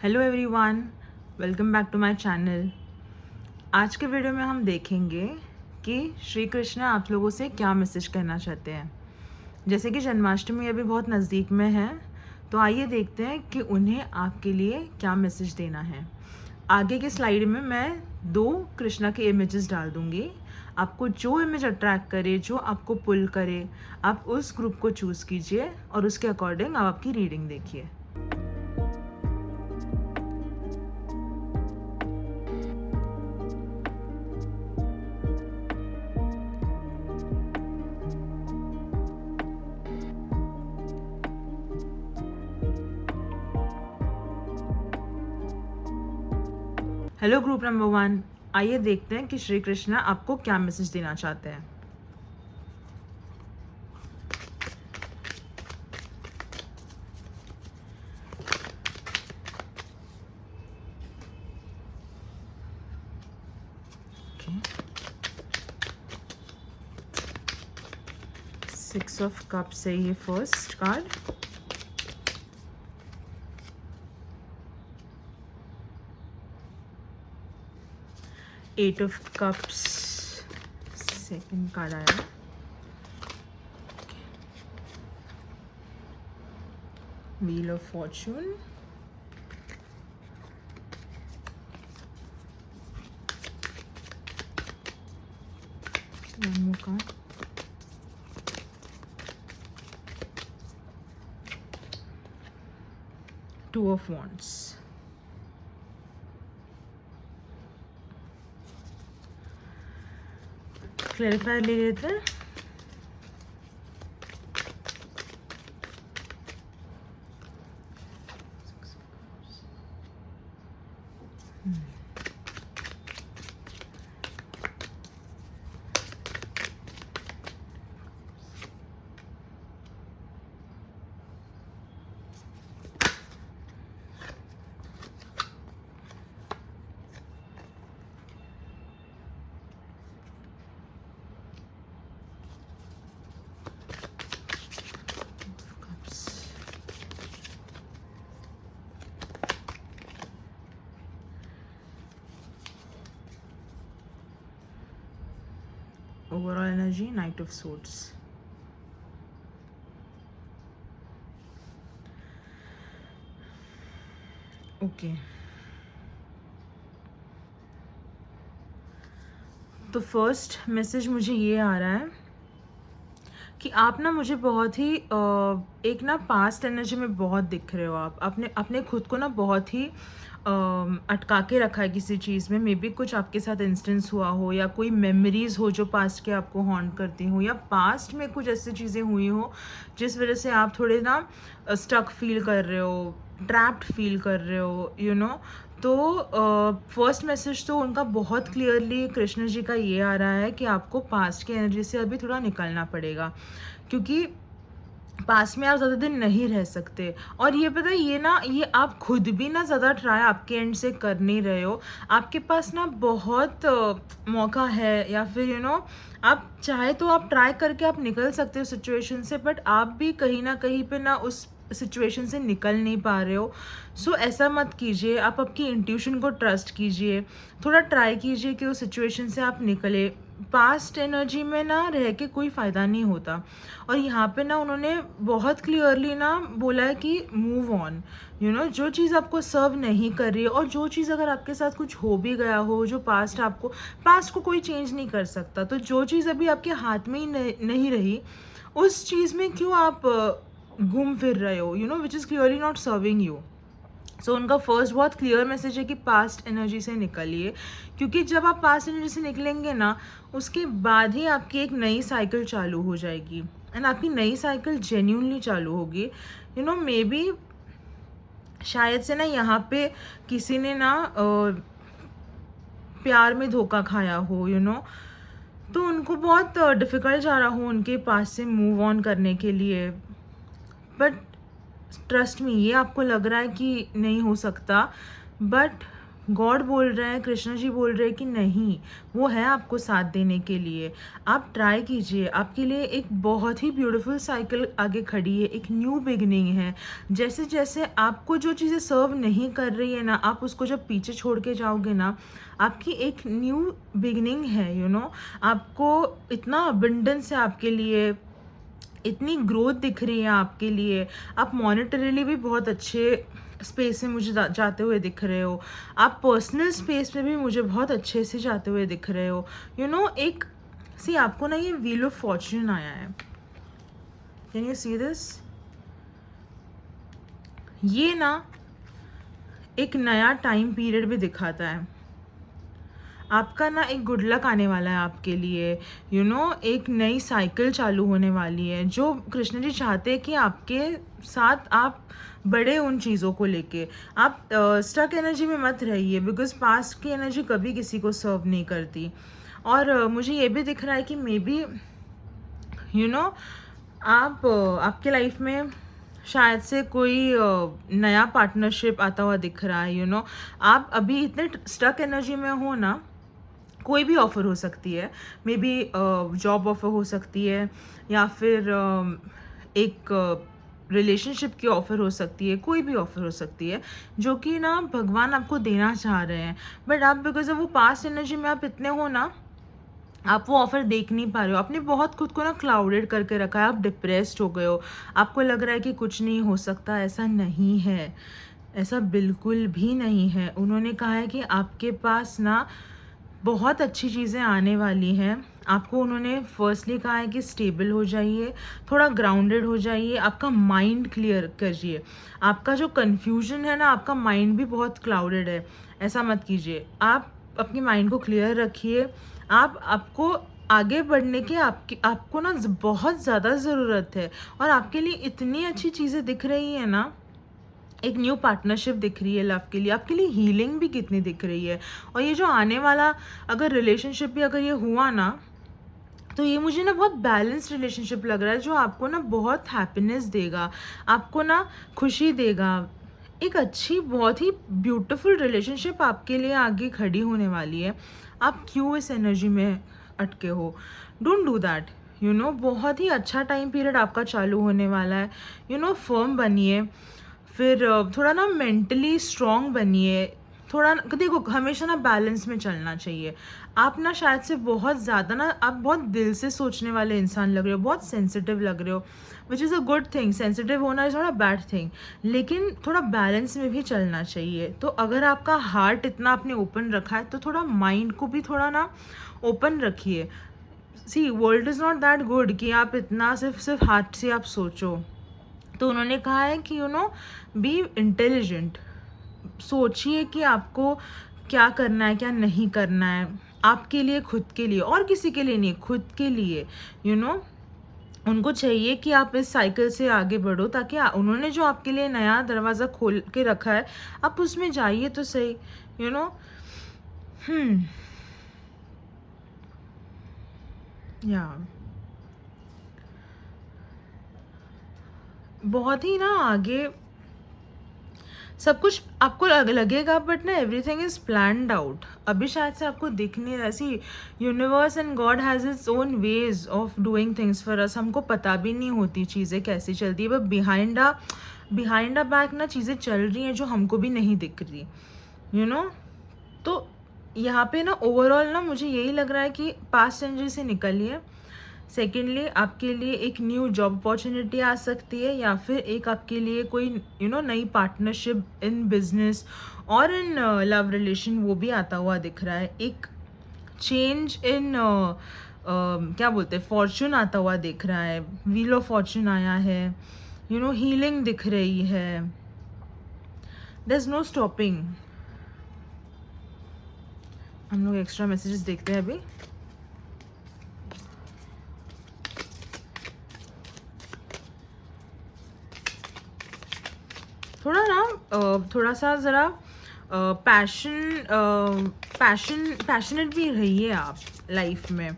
Hello everyone, welcome back to my channel. आज के video में हम देखेंगे कि श्री कृष्ण आप लोगों से क्या मैसेज कहना चाहते हैं। जैसे कि जन्माष्टमी अभी बहुत नज़दीक में है, तो आइए देखते हैं कि उन्हें आपके लिए क्या मैसेज देना है। आगे के स्लाइड में मैं 2 कृष्णा के इमेजेस डाल दूँगी। आपको जो इमेज अट्रैक्ट करे, जो आपको पुल करे, आप उस ग्रुप को चूज़ कीजिए और उसके अकॉर्डिंग आप आपकी रीडिंग देखिए। हेलो ग्रुप नंबर 1, आइए देखते हैं कि श्री कृष्णा आपको क्या मैसेज देना चाहते हैं। सिक्स ऑफ कप्स है ये first card. Eight of cups second card आया। Wheel of fortune, one more card, two of wands. Clarifier ले लेते हैं। Overall energy, Knight of Swords. Okay, तो फर्स्ट मैसेज मुझे ये आ रहा है कि आप ना मुझे बहुत ही एक ना पास्ट एनर्जी में बहुत दिख रहे हो। आप अपने अपने खुद को ना बहुत ही अटका के रखा है किसी चीज़ में। मे बी कुछ आपके साथ इंस्टेंस हुआ हो या कोई मेमोरीज़ हो जो पास्ट के आपको हॉन्ट करती हो, या पास्ट में कुछ ऐसी चीज़ें हुई हो जिस वजह से आप थोड़े ना स्टक फील कर रहे हो, ट्रैप्ड फील कर रहे हो, यू नो। तो फर्स्ट मैसेज तो उनका बहुत क्लियरली कृष्ण जी का ये आ रहा है कि आपको पास्ट की एनर्जी से अभी थोड़ा निकलना पड़ेगा, क्योंकि पास में आप ज़्यादा दिन नहीं रह सकते। और ये पता है, ये ना ये आप खुद भी ना ज़्यादा ट्राई आपके एंड से कर नहीं रहे हो। आपके पास ना बहुत मौका है, या फिर आप चाहे तो आप ट्राई करके आप निकल सकते हो सिचुएशन से, बट आप भी कहीं ना कहीं पे ना उस सिचुएशन से निकल नहीं पा रहे हो। सो ऐसा मत कीजिए, आप आपकी इंट्यूशन को ट्रस्ट कीजिए, थोड़ा ट्राई कीजिए कि उस सिचुएशन से आप निकले। पास्ट एनर्जी में ना रह के कोई फ़ायदा नहीं होता। और यहाँ पे ना उन्होंने बहुत क्लियरली ना बोला है कि मूव ऑन, जो चीज़ आपको सर्व नहीं कर रही है, और जो चीज़ अगर आपके साथ कुछ हो भी गया हो, जो पास्ट को कोई चेंज नहीं कर सकता, तो जो चीज़ अभी आपके हाथ में ही नहीं रही, उस चीज़ में क्यों आप घूम फिर रहे हो, which is clearly not serving you. So उनका फर्स्ट बहुत क्लियर मैसेज है कि पास्ट एनर्जी से निकलिए, क्योंकि जब आप पास्ट एनर्जी से निकलेंगे ना, उसके बाद ही आपकी एक नई साइकिल चालू हो जाएगी, एंड आपकी नई साइकिल जेन्यूनली चालू होगी। मे बी शायद से ना यहाँ पे किसी ने ना प्यार में धोखा खाया हो, तो उनको बहुत डिफ़िकल्ट जा रहा हो उनके पास से मूव ऑन करने के लिए। बट ट्रस्ट मी, ये आपको लग रहा है कि नहीं हो सकता, बट गॉड बोल रहे हैं, कृष्ण जी बोल रहे हैं कि नहीं, वो है आपको साथ देने के लिए। आप ट्राई कीजिए, आपके लिए एक बहुत ही ब्यूटीफुल साइकिल आगे खड़ी है, एक न्यू बिगनिंग है। जैसे जैसे आपको जो चीज़ें सर्व नहीं कर रही है ना, आप उसको जब पीछे छोड़ के जाओगे ना, आपकी एक न्यू बिगनिंग है, आपको इतना अबंडेंस है आपके लिए, इतनी ग्रोथ दिख रही है आपके लिए। आप मॉनेटरीली भी बहुत अच्छे स्पेस में मुझे जाते हुए दिख रहे हो। आप पर्सनल स्पेस में भी मुझे बहुत अच्छे से जाते हुए दिख रहे हो। एक आपको ना ये व्हील ऑफ फॉर्च्यून आया है। Can you see this? ये ना एक नया टाइम पीरियड भी दिखाता है। आपका ना एक गुड लक आने वाला है आपके लिए। एक नई साइकिल चालू होने वाली है, जो कृष्ण जी चाहते हैं कि आपके साथ आप बढ़े उन चीज़ों को लेके। आप स्टक एनर्जी में मत रहिए, बिकॉज पास्ट की एनर्जी कभी किसी को सर्व नहीं करती। और मुझे ये भी दिख रहा है कि मे बी आपके लाइफ में शायद से कोई नया पार्टनरशिप आता हुआ दिख रहा है। आप अभी इतने स्टक एनर्जी में हो ना, कोई भी ऑफ़र हो सकती है। मे बी जॉब ऑफ़र हो सकती है, या फिर एक रिलेशनशिप की ऑफ़र हो सकती है, कोई भी ऑफ़र हो सकती है जो कि ना भगवान आपको देना चाह रहे हैं। बट आप बिकॉज ऑफ वो पास्ट एनर्जी में आप इतने हो ना, आप वो ऑफ़र देख नहीं पा रहे हो। आपने बहुत खुद को ना क्लाउडेड करके रखा है, आप डिप्रेस्ड हो गए हो, आपको लग रहा है कि कुछ नहीं हो सकता। ऐसा नहीं है, ऐसा बिल्कुल भी नहीं है। उन्होंने कहा है कि आपके पास ना बहुत अच्छी चीज़ें आने वाली हैं। आपको उन्होंने फर्स्टली कहा है कि स्टेबल हो जाइए, थोड़ा ग्राउंडेड हो जाइए, आपका माइंड क्लियर करिए। आपका जो कन्फ्यूजन है ना, आपका माइंड भी बहुत क्लाउडेड है, ऐसा मत कीजिए। आप अपनी माइंड को क्लियर रखिए। आपको आगे बढ़ने की आपको ना बहुत ज़्यादा ज़रूरत है, और आपके लिए इतनी अच्छी चीज़ें दिख रही है ना। एक न्यू पार्टनरशिप दिख रही है लव के लिए, आपके लिए हीलिंग भी कितनी दिख रही है। और ये जो आने वाला अगर रिलेशनशिप भी अगर ये हुआ ना, तो ये मुझे ना बहुत बैलेंस्ड रिलेशनशिप लग रहा है, जो आपको ना बहुत हैप्पीनेस देगा, आपको ना खुशी देगा। एक अच्छी बहुत ही ब्यूटीफुल रिलेशनशिप आपके लिए आगे खड़ी होने वाली है। आप क्यों इस एनर्जी में अटके हो? Don't do that. बहुत ही अच्छा टाइम पीरियड आपका चालू होने वाला है। फर्म बनिए, फिर थोड़ा ना मेंटली स्ट्रॉन्ग बनिए। थोड़ा देखो, हमेशा ना बैलेंस में चलना चाहिए। आप ना शायद से बहुत ज़्यादा ना, आप बहुत दिल से सोचने वाले इंसान लग रहे हो, बहुत सेंसिटिव लग रहे हो, which is a good thing. Sensitive होना is not a bad thing, लेकिन थोड़ा बैलेंस में भी चलना चाहिए। तो अगर आपका हार्ट इतना आपने ओपन रखा है, तो थोड़ा माइंड को भी थोड़ा ना ओपन रखिए। See, world is not that good कि आप इतना सिर्फ हार्ट से आप सोचो। तो उन्होंने कहा है कि बी इंटेलिजेंट। सोचिए कि आपको क्या करना है, क्या नहीं करना है, आपके लिए, खुद के लिए, और किसी के लिए नहीं, खुद के लिए। उनको चाहिए कि आप इस साइकिल से आगे बढ़ो, ताकि उन्होंने जो आपके लिए नया दरवाज़ा खोल के रखा है, आप उसमें जाइए तो सही। यू नो या बहुत ही ना आगे सब कुछ आपको लगेगा, बट ना एवरीथिंग इज़ प्लान्ड आउट। अभी शायद से आपको दिख नहीं रहा। See, universe and God has its own ways of doing things for us. हमको पता भी नहीं होती चीज़ें कैसी चलती है, बट बिहाइंड अ बैक ना चीज़ें चल रही हैं जो हमको भी नहीं दिख रही। तो यहाँ पे ना ओवरऑल ना मुझे यही लग रहा है कि पास्ट एनर्जी से निकलिए। सेकेंडली, आपके लिए एक न्यू जॉब अपॉर्चुनिटी आ सकती है, या फिर एक आपके लिए कोई नई पार्टनरशिप इन बिजनेस और इन लव रिलेशन, वो भी आता हुआ दिख रहा है। एक चेंज इन क्या बोलते हैं, फॉर्चून आता हुआ दिख रहा है। व्हील ऑफ फॉर्चून आया है। हीलिंग दिख रही है। There is no stopping. हम लोग एक्स्ट्रा मैसेजेस देखते हैं अभी। थोड़ा सा ज़रा पैशनेट भी रहिए आप लाइफ में।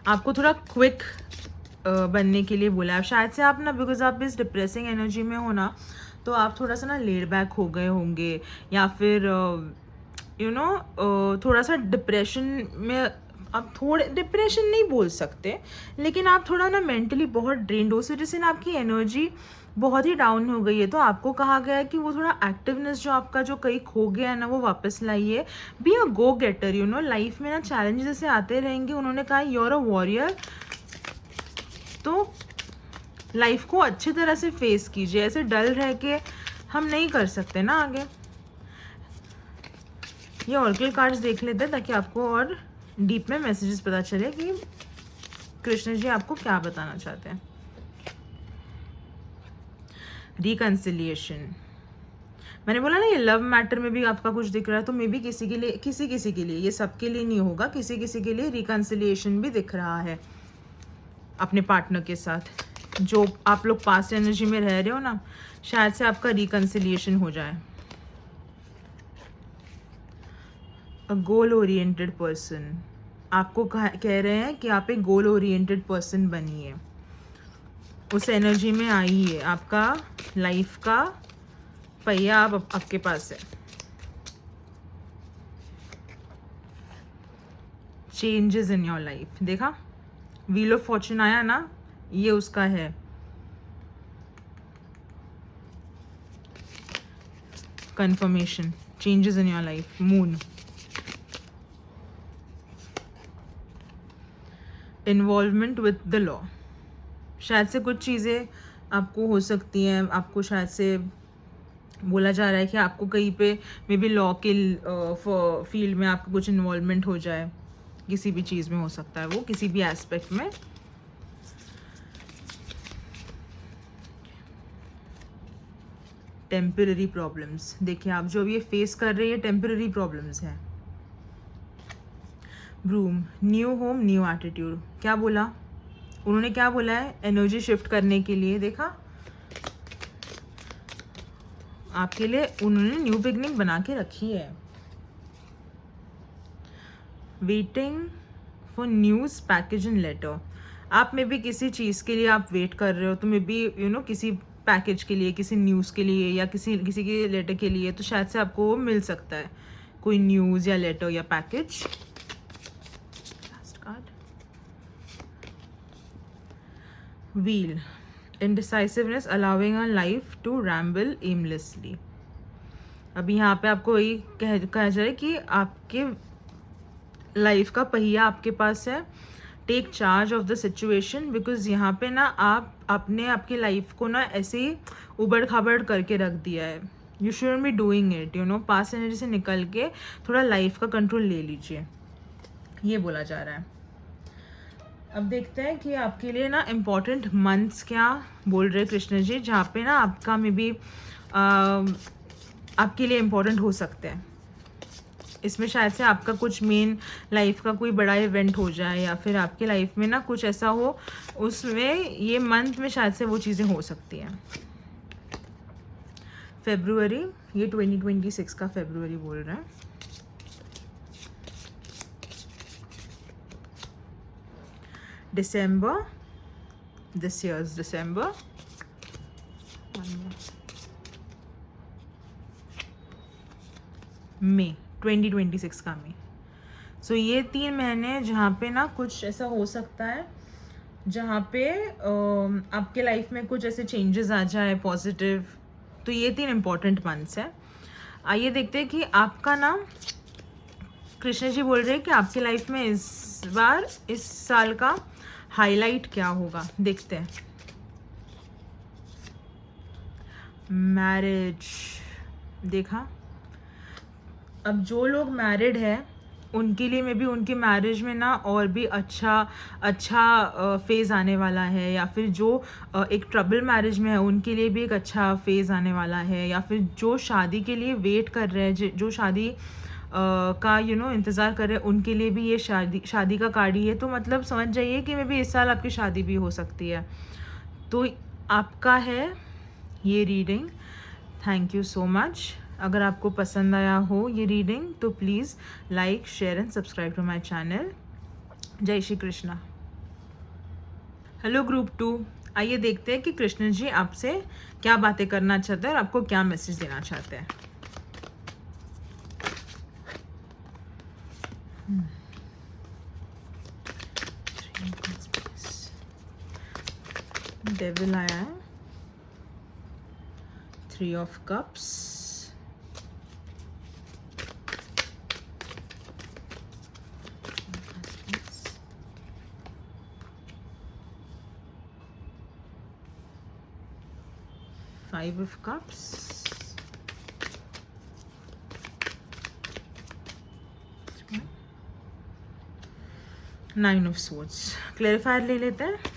आपको थोड़ा क्विक बनने के लिए बोला है शायद से। आप ना, बिकॉज आप इस डिप्रेसिंग एनर्जी में हो ना, तो आप थोड़ा सा ना लेड बैक हो गए होंगे, या फिर थोड़ा सा डिप्रेशन में, आप थोड़े डिप्रेशन नहीं बोल सकते, लेकिन आप थोड़ा ना मेंटली बहुत ड्रेन्ड हो, उस वजह से ना आपकी एनर्जी बहुत ही डाउन हो गई है। तो आपको कहा गया है कि वो थोड़ा एक्टिवनेस जो आपका जो कहीं खो गया है ना, वो वापस लाइए। बी अ गो गेटर, लाइफ में ना चैलेंजेस ऐसे आते रहेंगे। उन्होंने कहा यू आर अ वॉरियर, तो लाइफ को अच्छी तरह से फेस कीजिए। ऐसे डल रह के हम नहीं कर सकते ना आगे। ये ऑरेकल कार्ड्स देख लेते हैं ताकि आपको और डीप में मैसेजेस पता चले कि कृष्ण जी आपको क्या बताना चाहते हैं। रिकंसिलिएशन, मैंने बोला ना ये लव मैटर में भी आपका कुछ दिख रहा है, तो मे बी किसी के लिए, किसी के लिए, ये सबके लिए नहीं होगा, किसी के लिए रिकंसिलिएशन भी दिख रहा है अपने पार्टनर के साथ। जो आप लोग पास्ट एनर्जी में रह रहे हो ना, शायद से आपका रिकंसिलिएशन हो जाए। अ गोल ओरिएंटेड पर्सन, आपको कह रहे हैं कि आप एक गोल ओरिएंटेड पर्सन बनिए, उस एनर्जी में आइए। आपका लाइफ का पहिया आप आपके पास है। चेंजेस इन योर लाइफ, देखा व्हील ऑफ फॉर्चून आया ना, ये उसका है। Confirmation, changes in your life. Moon, involvement with the law, शायद से कुछ चीज़ें आपको हो सकती हैं, आपको शायद से बोला जा रहा है कि आपको कहीं पे मे बी लॉ के फील्ड में आपका कुछ इन्वॉल्वमेंट हो जाए, किसी भी चीज़ में हो सकता है वो, किसी भी एस्पेक्ट में। टेम्पररी प्रॉब्लम्स, देखिए आप जो ये फेस कर रहे हैं टेम्पररी प्रॉब्लम्स हैं। Broom, new home new attitude, क्या बोला उन्होंने, क्या बोला है, एनर्जी शिफ्ट करने के लिए। देखा आपके लिए उन्होंने न्यू बिगनिंग बना के रखी है। Waiting for news package and later, आप में भी किसी चीज़ के लिए आप वेट कर रहे हो, तो मे बी किसी पैकेज के लिए, किसी न्यूज़ के लिए, या किसी के लेटर के लिए, तो शायद से आपको वो मिल सकता है, कोई न्यूज़ या लेटर या package. Last card, wheel, indecisiveness allowing a life to ramble aimlessly। अभी यहाँ पे आपको यही कहा जाए कि आपके लाइफ का पहिया आपके पास है। Take charge of the situation, because यहाँ पे ना आपने आपकी लाइफ को ना ऐसे ही उबड़ खाबड़ करके रख दिया है। You should be doing it, past energy से निकल के थोड़ा लाइफ का कंट्रोल ले लीजिए, ये बोला जा रहा है। अब देखते हैं कि आपके लिए ना इम्पॉर्टेंट मंथ्स क्या बोल रहे कृष्ण जी, जहाँ पे ना आपका में भी आपके लिए इम्पॉर्टेंट हो सकते हैं। इसमें शायद से आपका कुछ मेन लाइफ का कोई बड़ा इवेंट हो जाए, या फिर आपके लाइफ में ना कुछ ऐसा हो, उसमें ये मंथ में शायद से वो चीज़ें हो सकती हैं। फेब्रुअरी, ये 2026 का फेब्रुअरी बोल रहे हैं। December, this year's December, May 2026 का May। सो ये 3 महीने जहाँ पे ना कुछ ऐसा हो सकता है, जहाँ पे आपके लाइफ में कुछ ऐसे चेंजेस आ जाए पॉजिटिव। तो ये 3 इम्पॉर्टेंट मंथ्स हैं। आइए देखते हैं कि आपका ना कृष्ण जी बोल रहे हैं कि आपकी लाइफ में इस बार, इस साल का हाईलाइट क्या होगा, देखते हैं। मैरिज, देखा अब जो लोग मैरिड है उनके लिए में भी उनकी मैरिज में ना और भी अच्छा फेज़ आने वाला है, या फिर जो एक ट्रबल मैरिज में है उनके लिए भी एक अच्छा फेज़ आने वाला है, या फिर जो शादी के लिए वेट कर रहे हैं, जो शादी का इंतज़ार कर रहे हैं, उनके लिए भी ये शादी का कार्ड ही है। तो मतलब समझ जाइए कि मे बी इस साल आपकी शादी भी हो सकती है। तो आपका है ये reading. Thank you so much. अगर आपको पसंद आया हो ये रीडिंग तो please like, share and subscribe to my channel. जय श्री कृष्णा। हेलो ग्रुप 2, आइए देखते हैं कि कृष्ण जी आपसे क्या बातें करना चाहते हैं और आपको क्या मैसेज देना चाहते हैं। डेविल आया है, 3 of cups, Five of Cups, Nine of Swords। Clarifier ले लेते हैं।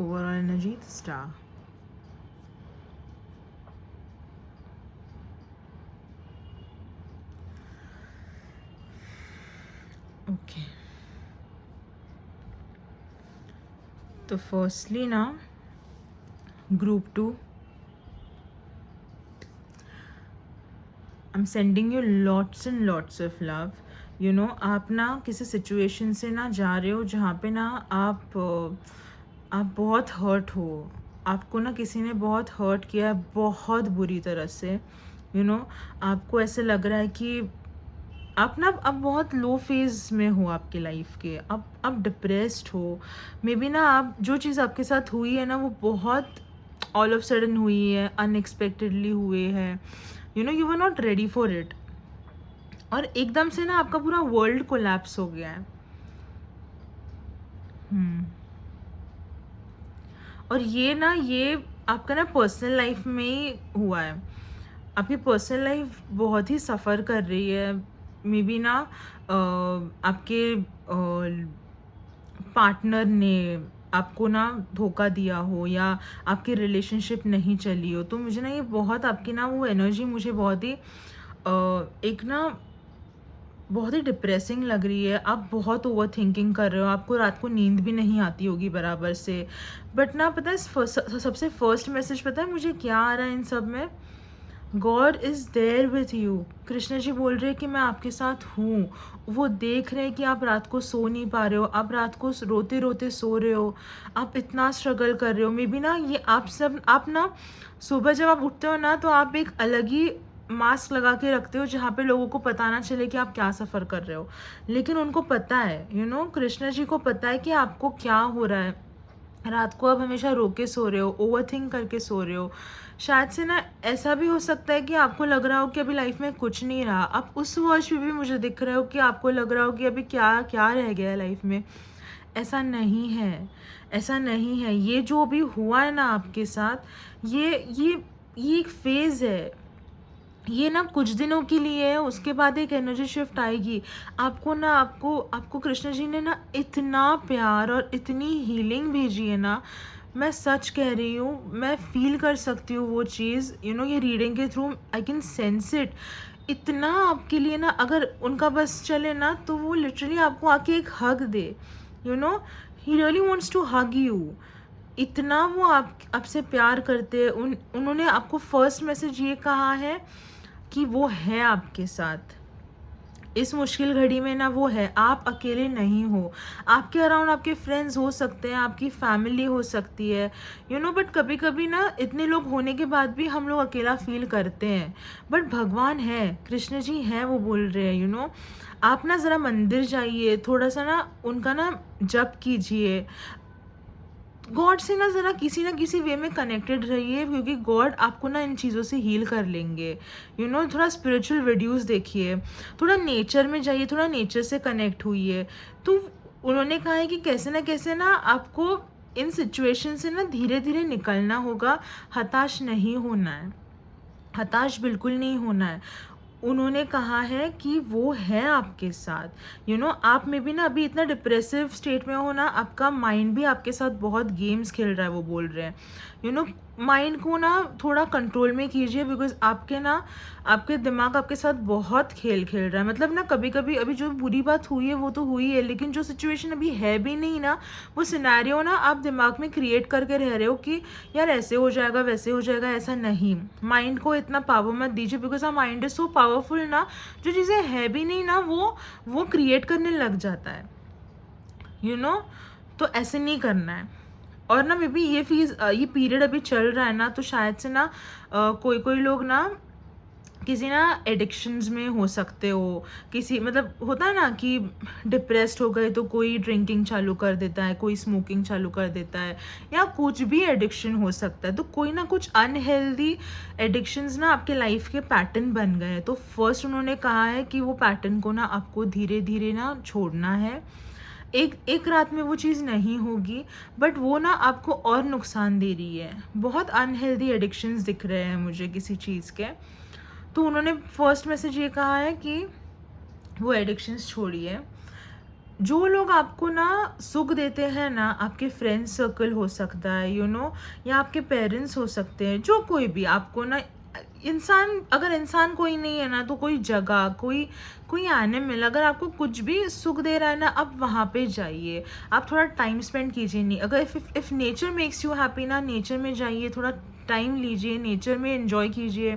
Overall energy, the Star। Okay, तो फर्स्टली ना group 2, I am sending you lots and lots of love. You know, आप ना किसी सिचुएशन से ना जा रहे हो जहाँ पे ना आप बहुत हर्ट हो, आपको ना किसी ने बहुत हर्ट किया है बहुत बुरी तरह से। यू नो, आपको ऐसे लग रहा है कि आप ना अब बहुत लो फेज़ में हो आपके लाइफ के, अब आप डिप्रेस्ड हो। मे बी ना आप जो चीज़ आपके साथ हुई है ना वो बहुत ऑल ऑफ सडन हुई है, अनएक्सपेक्टेडली हुए है। You know, you were not ready for it, और एकदम से ना आपका पूरा वर्ल्ड कोलैप्स हो गया है। और ये आपका ना पर्सनल लाइफ में ही हुआ है। आपकी पर्सनल लाइफ बहुत ही सफ़र कर रही है। मे बी ना आपके पार्टनर ने आपको ना धोखा दिया हो या आपकी रिलेशनशिप नहीं चली हो। तो मुझे ना ये बहुत आपकी ना वो एनर्जी मुझे बहुत ही एक ना बहुत ही डिप्रेसिंग लग रही है। आप बहुत ओवर थिंकिंग कर रहे हो, आपको रात को नींद भी नहीं आती होगी बराबर से। बट ना पता है सबसे फर्स्ट मैसेज पता है मुझे क्या आ रहा है इन सब में? God is there with you. Krishna ji बोल रहे हैं कि मैं आपके साथ हूँ। वो देख रहे हैं कि आप रात को सो नहीं पा रहे हो, आप रात को रोते रोते सो रहे हो, आप इतना स्ट्रगल कर रहे हो। मे बी ना ये आप ना सुबह जब आप उठते हो ना तो आप एक अलग ही मास्क लगा के रखते हो जहाँ पे लोगों को पता ना चले कि आप क्या सफ़र कर रहे हो, लेकिन उनको पता है। यू नो, कृष्ण जी को पता है कि आपको क्या हो रहा है। रात को आप हमेशा रो के सो रहे हो, ओवर थिंक करके सो रहे हो। शायद से ना ऐसा भी हो सकता है कि आपको लग रहा हो कि अभी लाइफ में कुछ नहीं रहा। आप उस वर्ष में भी मुझे दिख रहे हो कि आपको लग रहा हो कि अभी क्या क्या रह गया है लाइफ में। ऐसा नहीं है, ऐसा नहीं है। ये जो भी हुआ है ना आपके साथ, ये एक फेज़ है। ये ना कुछ दिनों के लिए है, उसके बाद एक एनर्जी शिफ्ट आएगी। आपको कृष्ण जी ने ना इतना प्यार और इतनी हीलिंग भेजी है ना, मैं सच कह रही हूँ, मैं फील कर सकती हूँ वो चीज़। यू नो, ये रीडिंग के through I can sense it. इतना आपके लिए ना अगर उनका बस चले ना तो वो लिटरली आपको आके एक हग दे। You know, he really wants to hug you. इतना वो आपसे प्यार करते हैं। उन्होंने आपको फर्स्ट मैसेज ये कहा है कि वो है आपके साथ इस मुश्किल घड़ी में ना, वो है। आप अकेले नहीं हो। आपके अराउंड आपके फ्रेंड्स हो सकते हैं, आपकी फैमिली हो सकती है, यू नो, बट कभी कभी ना इतने लोग होने के बाद भी हम लोग अकेला फील करते हैं। बट भगवान है, कृष्ण जी हैं, वो बोल रहे हैं। यू नो, आप ना ज़रा मंदिर जाइए, थोड़ा सा ना उनका ना जप कीजिए, गॉड से ना ज़रा किसी ना किसी वे में कनेक्टेड रहिए, क्योंकि गॉड आपको ना इन चीज़ों से हील कर लेंगे। यू नो, थोड़ा स्पिरिचुअल वीडियोस देखिए, थोड़ा नेचर में जाइए, थोड़ा नेचर से कनेक्ट हुई है। तो उन्होंने कहा है कि कैसे ना आपको इन सिचुएशन से ना धीरे धीरे निकलना होगा, हताश नहीं होना है, हताश बिल्कुल नहीं होना है। उन्होंने कहा है कि वो है आपके साथ। आप में भी ना अभी इतना डिप्रेसिव स्टेट में हो ना, आपका माइंड भी आपके साथ बहुत गेम्स खेल रहा है, वो बोल रहे हैं। माइंड को ना थोड़ा कंट्रोल में कीजिए, बिकॉज आपके दिमाग आपके साथ बहुत खेल खेल रहा है। मतलब ना कभी कभी अभी जो बुरी बात हुई है वो तो हुई है, लेकिन जो सिचुएशन अभी है भी नहीं ना, वो सिनेरियो ना आप दिमाग में क्रिएट करके रह रहे हो कि यार ऐसे हो जाएगा वैसे हो जाएगा। ऐसा नहीं, माइंड को इतना पावर मत दीजिए, because our mind is so powerful ना, जो चीज़ें है भी नहीं ना वो क्रिएट करने लग जाता है। तो ऐसे नहीं करना है। और ना मे बी ये पीरियड अभी चल रहा है ना, तो शायद से ना कोई कोई लोग ना किसी ना एडिक्शंस में हो सकते हो। किसी मतलब होता है ना कि डिप्रेस्ड हो गए तो कोई ड्रिंकिंग चालू कर देता है, कोई स्मोकिंग चालू कर देता है, या कुछ भी एडिक्शन हो सकता है। तो कोई ना कुछ अनहेल्दी एडिक्शंस ना आपके लाइफ के पैटर्न बन गए हैं। तो फर्स्ट उन्होंने कहा है कि वो पैटर्न को ना आपको धीरे धीरे ना छोड़ना है। एक रात में वो चीज़ नहीं होगी, बट वो ना आपको और नुकसान दे रही है। बहुत अनहेल्दी एडिक्शंस दिख रहे हैं मुझे किसी चीज़ के। तो उन्होंने फर्स्ट मैसेज ये कहा है कि वो एडिक्शंस छोड़िए। जो लोग आपको ना सुख देते हैं ना, आपके फ्रेंड सर्कल हो सकता है या आपके पेरेंट्स हो सकते हैं, जो कोई भी आपको ना अगर इंसान कोई नहीं है ना, तो कोई जगह, कोई एनिमल अगर आपको कुछ भी सुख दे रहा है ना, आप वहाँ पे जाइए, आप थोड़ा टाइम स्पेंड कीजिए। नहीं, अगर if nature makes you happy ना, नेचर में जाइए, थोड़ा टाइम लीजिए, नेचर में एंजॉय कीजिए,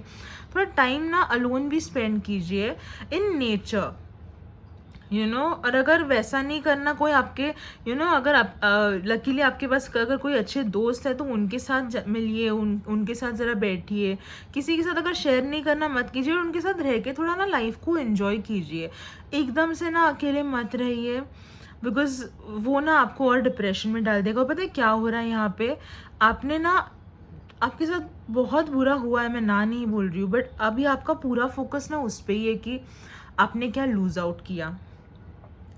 थोड़ा टाइम ना अलोन भी स्पेंड कीजिए इन नेचर। और अगर वैसा नहीं करना, कोई आपके अगर आप लकीली आपके पास अगर कोई अच्छे दोस्त है तो उनके साथ मिलिए, उनके साथ ज़रा बैठिए। किसी के साथ अगर शेयर नहीं करना मत कीजिए, और उनके साथ रह के थोड़ा ना लाइफ को एंजॉय कीजिए। एकदम से ना अकेले मत रहिए, बिकॉज वो ना आपको और डिप्रेशन में डाल देगा। पता है क्या हो रहा है यहाँ पे? आपके साथ बहुत बुरा हुआ है, मैं ना नहीं बोल रही हूँ, बट अभी आपका पूरा फोकस ना उस पर ही है कि आपने क्या लूज़ आउट किया,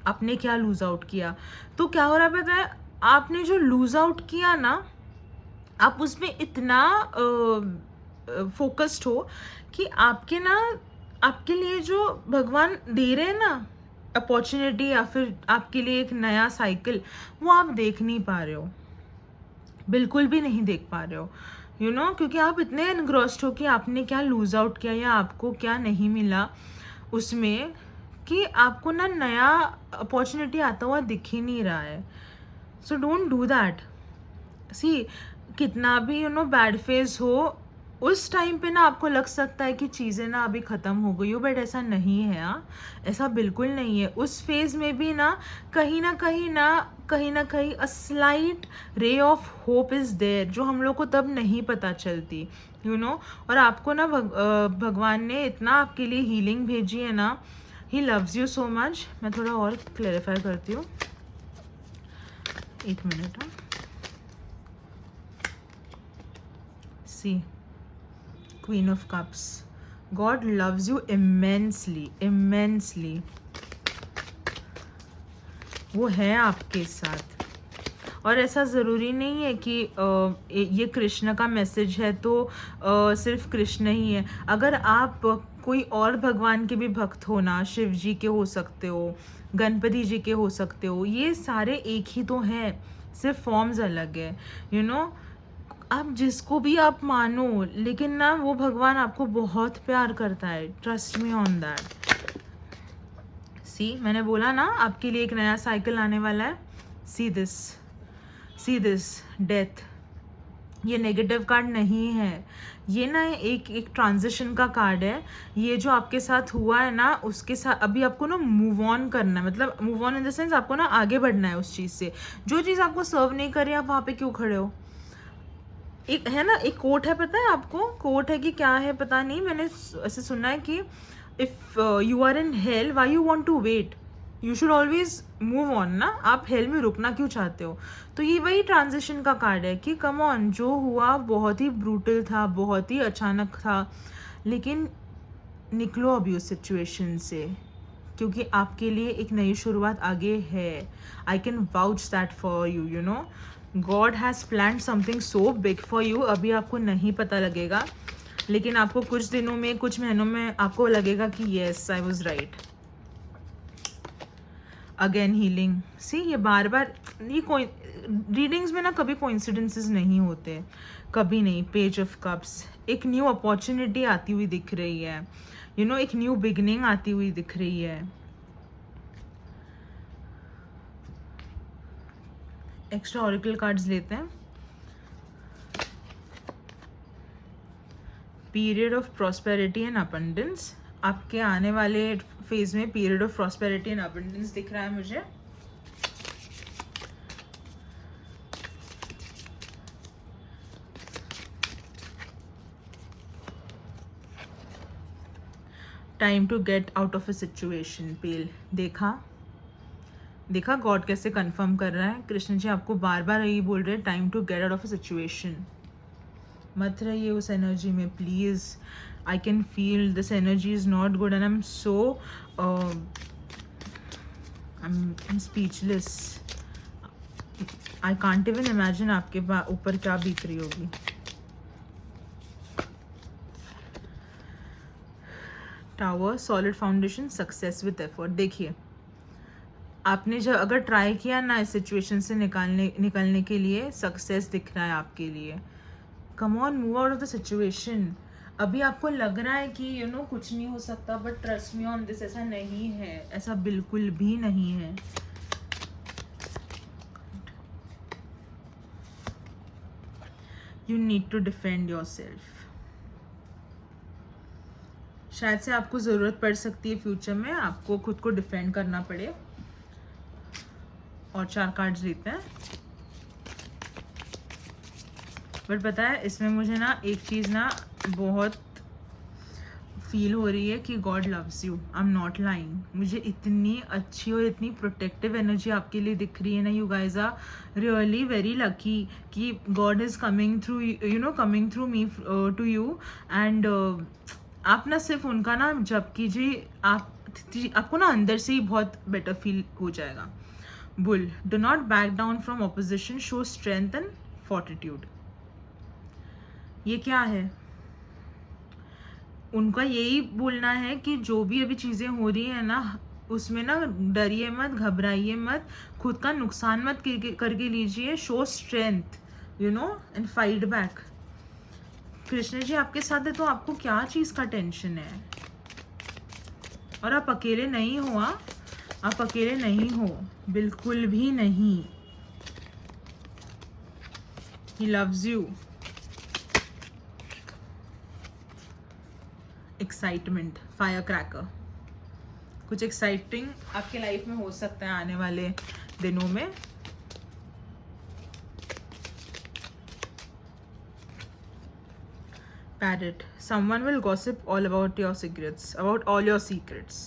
आपने क्या लूज़ आउट किया। तो क्या हो रहा है पता है? आपने जो लूज़ आउट किया ना, आप उसमें इतना फोकस्ड हो कि आपके लिए जो भगवान दे रहे हैं ना अपॉर्चुनिटी, या फिर आपके लिए एक नया साइकिल, वो आप देख नहीं पा रहे हो, बिल्कुल भी नहीं देख पा रहे हो। क्योंकि आप इतने एनग्रॉस्ड हो कि आपने क्या लूज़ आउट किया या आपको क्या नहीं मिला उसमें, कि आपको ना नया अपॉर्चुनिटी आता हुआ दिख ही नहीं रहा है। So don't do that. See, कितना भी बैड फेज हो, उस टाइम पे ना आपको लग सकता है कि चीज़ें ना अभी ख़त्म हो गई हो, बट ऐसा नहीं है। ऐसा बिल्कुल नहीं है। उस फेज़ में भी ना कहीं ना कहीं a slight ray of hope is there, जो हम लोग को तब नहीं पता चलती। और आपको ना भगवान ने इतना आपके लिए हीलिंग भेजी है ना। He loves you so much. मैं थोड़ा और क्लेरिफाई करती हूँ, 1 minute. See, Queen of Cups, God loves you immensely, immensely. वो है आपके साथ। और ऐसा ज़रूरी नहीं है कि ये कृष्ण का मैसेज है तो सिर्फ कृष्ण ही है। अगर आप कोई और भगवान के भी भक्त हो ना, शिव जी के हो सकते हो, गणपति जी के हो सकते हो, ये सारे एक ही तो हैं, सिर्फ फॉर्म्स अलग है। आप जिसको भी आप मानो, लेकिन ना वो भगवान आपको बहुत प्यार करता है। Trust me on that. See, मैंने बोला ना आपके लिए एक नया साइकिल आने वाला है। सी दिस डेथ, ये नेगेटिव कार्ड नहीं है, ये ना एक ट्रांजिशन का कार्ड है। ये जो आपके साथ हुआ है ना, उसके साथ अभी आपको ना मूव ऑन करना है। मतलब move on in the sense आपको ना आगे बढ़ना है उस चीज़ से। जो चीज़ आपको सर्व नहीं कर रही, आप वहाँ पे क्यों खड़े हो? एक है ना, एक कोट है, पता है आपको? कोट है कि क्या है पता नहीं, मैंने ऐसे सुना है कि if you are in hell, why you want to wait, you should always move on ना। आप हेल में रुकना क्यों चाहते हो? तो ये वही ट्रांजिशन का कार्ड है कि कम ऑन, जो हुआ बहुत ही ब्रूटल था, बहुत ही अचानक था, लेकिन निकलो अभी उस सिचुएशन से। क्योंकि आपके लिए एक नई शुरुआत आगे है. I can vouch that for you, you know. God has planned something so big for you. अभी आपको नहीं पता लगेगा, लेकिन आपको कुछ दिनों में, कुछ महीनों में आपको लगेगा कि yes, I was right. Again healing. See, ये बार बार, ये कोई रीडिंग्स में ना कभी कोइंसिडेंसेस नहीं होते, कभी नहीं. Page of cups. एक न्यू अपॉर्चुनिटी आती हुई दिख रही है, यू नो, एक न्यू बिगनिंग आती हुई दिख रही है. एक्स्ट्रा ऑरिकल कार्ड्स लेते हैं. Period of prosperity and abundance. आपके आने वाले फेज में period of prosperity and abundance दिख रहा है मुझे. Time to get out of a situation. Pale. देखा गॉड कैसे कंफर्म कर रहा है. कृष्ण जी आपको बार बार यही बोल रहे हैं, time to get out of a situation. मत रहिए उस एनर्जी में please. I can feel this energy is not good and I am so, I am speechless. I can't even imagine आपके ऊपर क्या बीत रही होगी. Tower. Solid foundation. Success with effort. देखिए, आपने जब अगर ट्राई किया ना इस सिचुएशन से निकलने के लिए, सक्सेस दिख रहा है आपके लिए. Come on, move out of the situation. अभी आपको लग रहा है कि यू नो कुछ नहीं हो सकता, but trust me on this, ऐसा नहीं है, ऐसा बिल्कुल भी नहीं है. You need to defend yourself. शायद से आपको ज़रूरत पड़ सकती है फ्यूचर में, आपको खुद को डिफेंड करना पड़े. और 4 कार्ड्स लेते हैं. बट पता है, इसमें मुझे ना एक चीज़ ना बहुत फील हो रही है कि God loves you. I am not lying. मुझे इतनी अच्छी और इतनी प्रोटेक्टिव एनर्जी आपके लिए दिख रही है ना. You guys are really very lucky कि God is coming through, you know, coming through me to you. And आप ना सिर्फ उनका ना जब कीजिए, आपको ना अंदर से ही बहुत बेटर फील हो जाएगा. Bull. Do not back down from opposition. Show strength and fortitude. ये क्या है? उनका यही बोलना है कि जो भी अभी चीज़ें हो रही है ना, उसमें ना डरिए मत, घबराइए मत, खुद का नुकसान मत करके लीजिए. Show strength, you know, and fight back. Krishna ji आपके साथ है तो आपको क्या चीज़ का टेंशन है? और आप अकेले नहीं हो. आप अकेले नहीं हो, बिल्कुल भी नहीं. ही loves you. Excitement. Fire cracker. कुछ एक्साइटिंग आपके लाइफ में हो सकता है आने वाले दिनों में. Parrot. Someone will gossip all about your secrets, about all your secrets.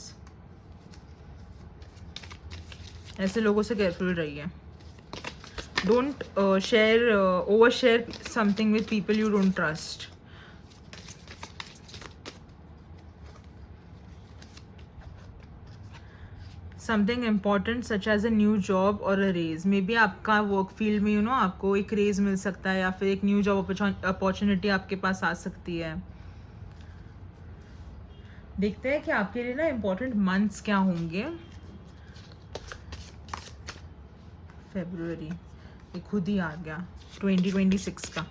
ऐसे लोगों से केयरफुल रहिए. Don't overshare something with people you don't trust. Something important such as a new job और अ रेज. मे बी आपका work field में, you know, आपको एक raise मिल सकता है, या फिर एक न्यू जॉब अपॉर्चुनिटी आपके पास आ सकती है. देखते हैं कि आपके लिए ना इम्पॉर्टेंट मंथ्स क्या होंगे. फरवरी, ये खुद ही आ गया, 2026 का.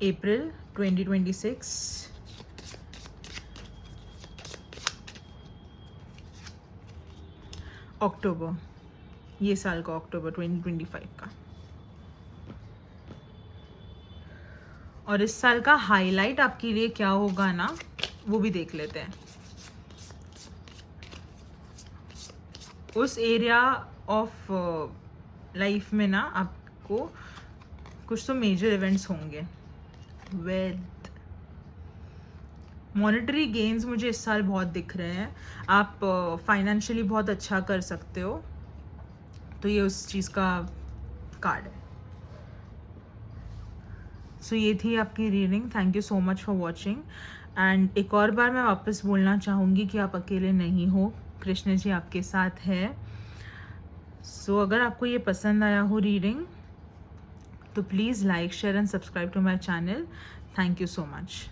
अप्रैल 2026. अक्टूबर, ये साल का अक्टूबर 2025 का. और इस साल का हाईलाइट आपके लिए क्या होगा ना, वो भी देख लेते हैं. उस एरिया ऑफ लाइफ में ना आपको कुछ तो मेजर इवेंट्स होंगे. वेल्थ. मॉनेटरी गेन्स मुझे इस साल बहुत दिख रहे हैं. आप फाइनेंशियली बहुत अच्छा कर सकते हो, तो ये उस चीज़ का कार्ड है. सो ये थी आपकी reading. Thank you so much for watching. And एक और बार मैं वापस बोलना चाहूँगी कि आप अकेले नहीं हो, कृष्ण जी आपके साथ है। सो अगर आपको ये पसंद आया हो रीडिंग तो please like share and subscribe to my channel. Thank you so much.